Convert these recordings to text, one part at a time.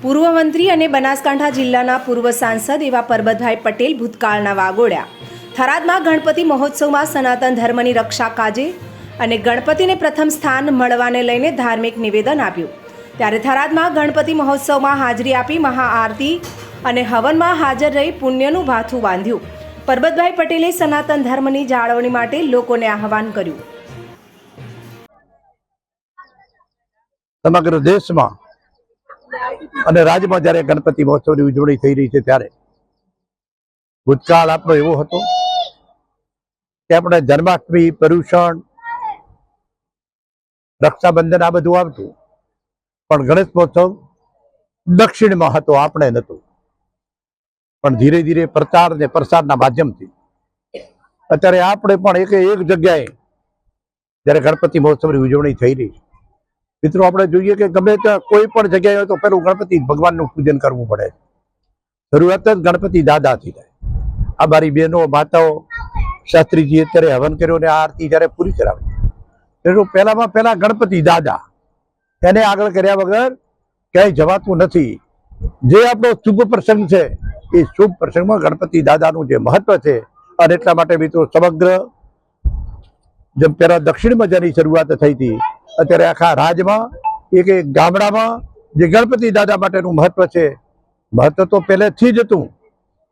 પૂર્વ મંત્રી અને બનાસકાંઠા જિલ્લાના પૂર્વ સાંસદ એવા પરબતભાઈ પટેલ ભૂતકાળના વાગોડ્યા થરાદમાં ગણપતિ મહોત્સવમાં સનાતન ધર્મની રક્ષા કાજે અને ગણપતિને પ્રથમ સ્થાન મળવાને લઈને ધાર્મિક નિવેદન આપ્યું। ત્યારે થરાદમાં ગણપતિ મહોત્સવમાં હાજરી આપી મહાઆરતી અને હવનમાં હાજર રહી પુણ્યનું ભાથું બાંધ્યું। પરબતભાઈ પટેલે સનાતન ધર્મની જાળવણી માટે લોકોને આહવાન કર્યું। સમગ્ર દેશમાં અને રાજ્યમાં જ્યારે ગણપતિ મહોત્સવની ઉજવણી થઈ રહી છે ત્યારે ભૂતકાળ આપણો એવો હતો કે આપણે જન્માષ્ટમી, પર્યુષણ, રક્ષાબંધન આ બધું આવતું, પણ ગણેશ મહોત્સવ દક્ષિણમાં હતો, આપણે નહોતું। પણ ધીરે ધીરે પ્રચાર અને પ્રસારના માધ્યમથી અત્યારે આપણે પણ એક જગ્યાએ જ્યારે ગણપતિ મહોત્સવની ઉજવણી થઈ રહી છે, મિત્રો આપણે જોઈએ કે ગમે ત્યાં કોઈ પણ જગ્યાએ હોય તો પેલું ગણપતિ ભગવાનનું પૂજન કરવું પડે છે। શરૂઆત જ ગણપતિ દાદાથી થાય। આ મારી બહેનો, માતાઓ, શાસ્ત્રીજી અત્યારે હવન કર્યો ને આ આરતી જ્યારે પૂરી કરાવી, એટલે પહેલામાં પહેલા ગણપતિ દાદા, એને આગળ કર્યા વગર ક્યાંય જવાતું નથી। જે આપણો શુભ પ્રસંગ છે એ શુભ પ્રસંગમાં ગણપતિ દાદાનું જે મહત્વ છે, અને એટલા માટે મિત્રો સમગ્ર જેમ પહેલા દક્ષિણમાં જેની શરૂઆત થઈ હતી, અત્યારે આખા રાજ્યમાં એક ગામડામાં જે ગણપતિ દાદા માટેનું મહત્વ છે, મહત્વ તો પહેલેથી જ હતું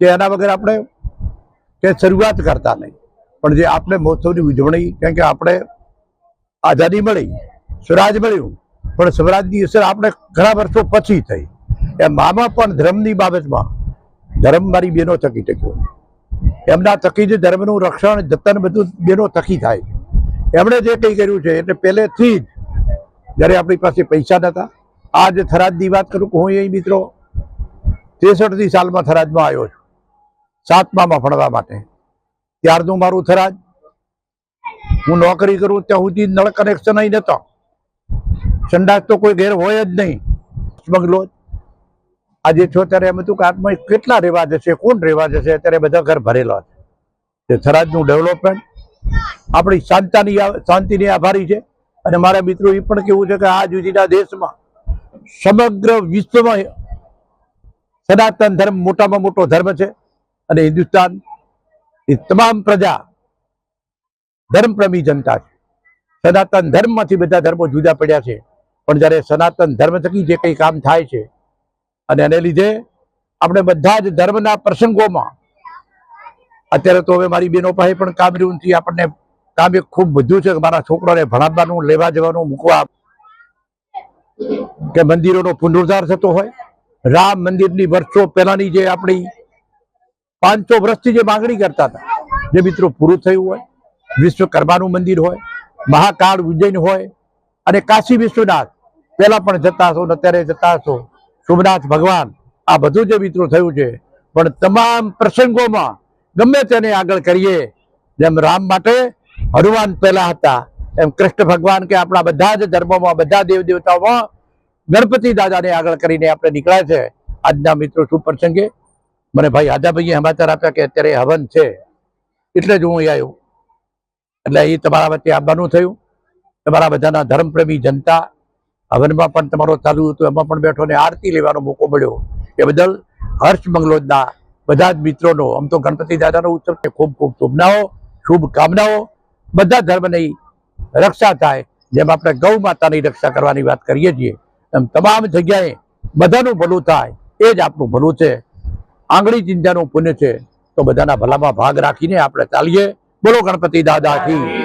કે એના વગર આપણે કે શરૂઆત કરતા નહીં। પણ જે આપણે મહોત્સવની ઉજવણી, કેમ કે આપણે આઝાદી મળી, સ્વરાજ મળ્યું, પણ સ્વરાજની અસર આપણે ઘણા વર્ષો પછી થઈ। એમ આમાં પણ ધર્મની બાબતમાં ધર્મ મારી બહેનો થકી ટક્યો, એમના થકી જ ધર્મનું રક્ષણ, જતન બધું બહેનો થકી થાય છે। એમણે જે કંઈ કર્યું છે એટલે પહેલેથી જ જ્યારે આપણી પાસે પૈસા નહોતા, આજ થરાદની વાત કરું કે હું અહીં મિત્રો 63 સાલમાં થરાદમાં આવ્યો છું, 7મામાં ભણવા માટે। ત્યારનું મારું થરાદ, હું નોકરી કરું ત્યાં સુધી નળ કનેક્શન અહીં નહોતો, સંડાસ તો કોઈ ઘેર હોય જ નહીં, બંગલો। આજે છો ત્યારે એમ હતું કે આત્મા કેટલા રહેવા જશે, કોણ રહેવા જશે, અત્યારે બધા ઘર ભરેલા છે। થરાદનું ડેવલપમેન્ટ આપણી શાંતિની આભારી છે। અને મારા મિત્રો એ પણ કેવું છે કે આ સુધીના દેશમાં સમગ્ર વિશ્વમાં સનાતન ધર્મ મોટામાં મોટો ધર્મ છે, અને હિન્દુસ્તાન એ તમામ પ્રજા ધર્મપ્રેમી જનતા છે। સનાતન ધર્મમાંથી બધા ધર્મો જુદા પડ્યા છે, પણ જ્યારે સનાતન ધર્મ થકી જે કંઈ કામ થાય છે, અને એને લીધે આપણે બધા જ ધર્મના પ્રસંગોમાં અત્યારે તો હવે મારી બહેનો પાસે પણ કામ રહ્યું નથી, આપણને કામ એક ખૂબ બધું છે કે મારા છોકરાને ભણાવવાનું, લેવા જવાનું, મૂકવા, કે મંદિરોનો પુનરુદ્ધાર થતો હોય। રામ મંદિરની વર્ષો પહેલાની જે આપણી 500 વર્ષથી જે માંગણી કરતા હતા, જે મિત્રો પૂરું થયું હોય, વિશ્વકર્માનું મંદિર હોય, મહાકાળ ઉજ્જૈન હોય, અને કાશી વિશ્વનાથ પહેલા પણ જતા હશો ને અત્યારે જતા હશો, સોમનાથ ભગવાન, આ બધું જે મિત્રો થયું છે। પણ તમામ પ્રસંગોમાં ગમે તેને આગળ કરીએ, જેમ રામ માટે હનુમાન પહેલા હતા, એમ કૃષ્ણ ભગવાન કે આપણા બધા જ ધર્મોમાં, બધા દેવ દેવતાઓમાં ગણપતિ દાદાને આગળ કરીને આપણે નીકળ્યા છે। આજના મિત્રો શુભ પ્રસંગે મને ભાઈ આદાભાઈએ સમાચાર આપ્યા કે અત્યારે હવન છે, એટલે જ હું અહીં આવ્યો। એટલે એ તમારા વચ્ચે આવવાનું થયું। તમારા બધાના ધર્મપ્રેમી જનતા હવનમાં પણ તમારો ચાલુ હતું, એમાં પણ બેઠો ને આરતી લેવાનો મોકો મળ્યો, એ બદલ હર્ષ મંગલોદના બધા જ મિત્રોનો, આમ તો ગણપતિ દાદાનો ઉત્સવ છે, ખૂબ ખૂબ શુભકામનાઓ। બધા ધર્મની રક્ષા થાય, જેમ આપણે ગૌ માતાની રક્ષા કરવાની વાત કરીએ છીએ, એમ તમામ જગ્યાએ બધાનું ભલું થાય, એ જ આપણું ભલું છે। આંગળી ચિંતાનું પુણ્ય છે, તો બધાના ભલામાં ભાગ રાખીને આપણે ચાલીએ। બોલો ગણપતિ દાદા કી।